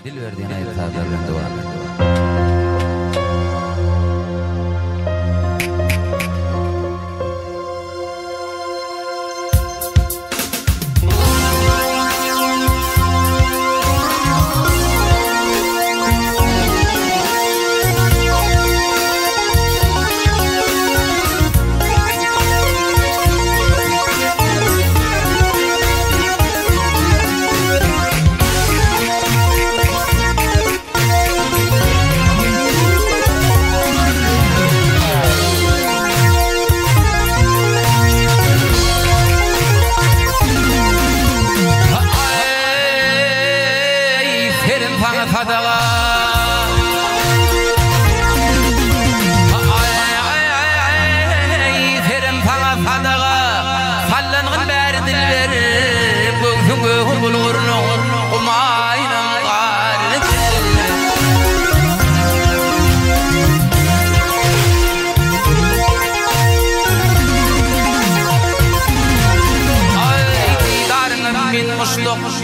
dil verdiğine itaatlerinde var.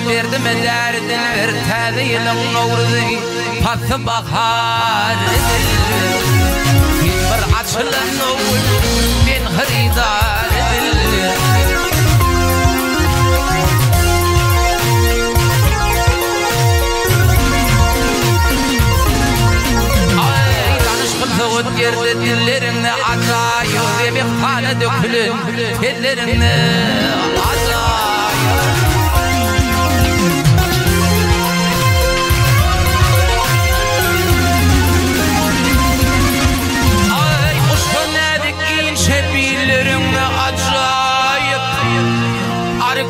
Verdim derdin ver tadilin nurdi patı bahar bir açılan nur ben xaridar ay danışıp yerde dillerimle acayip ve miktale dökülün tellerimle acayip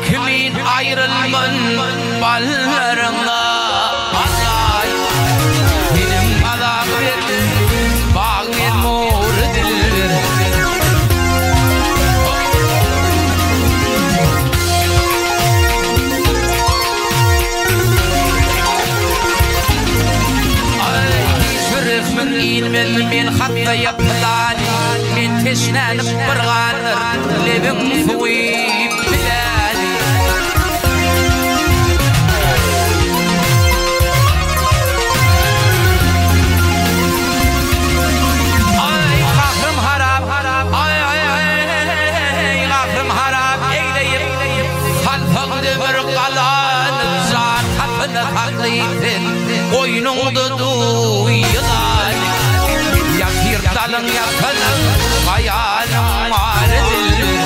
kimin ayrılman ballarına azay benim adak verdi bağır mor dildir ay şerefmin ilmin min hatta yaptani min teşnanıp birganır lebim suwib Oyununda duyulan yakir dalın yakalım hayalım var edilir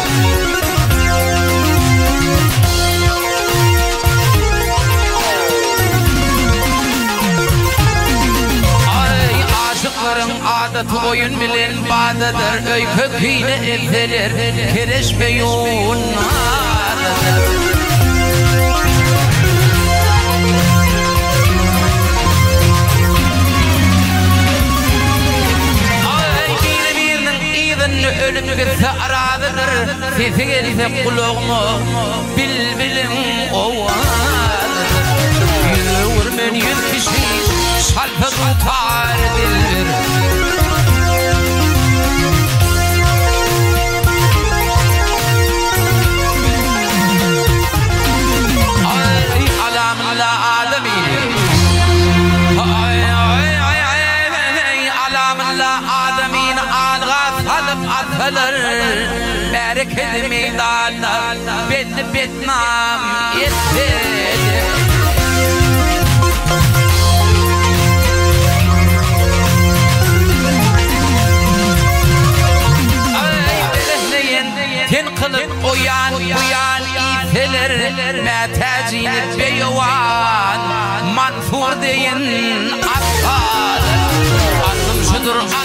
ay aşıkların adatı oyun bilen bağdadır öy köküyle efeler kereşmeyun adadır ölüm gitse aradıdır sesi gelse kulağıma bilbilim ovadıdır yüreğimin 100 kişi şalpı tutar dildir ay alamla ademi ay alamla ademin atılır bereket meydanlar belli betnam ettir ay belehleyin ten kılıp uyan ifeler metacini beyavan manfur deyin atlar adım şudur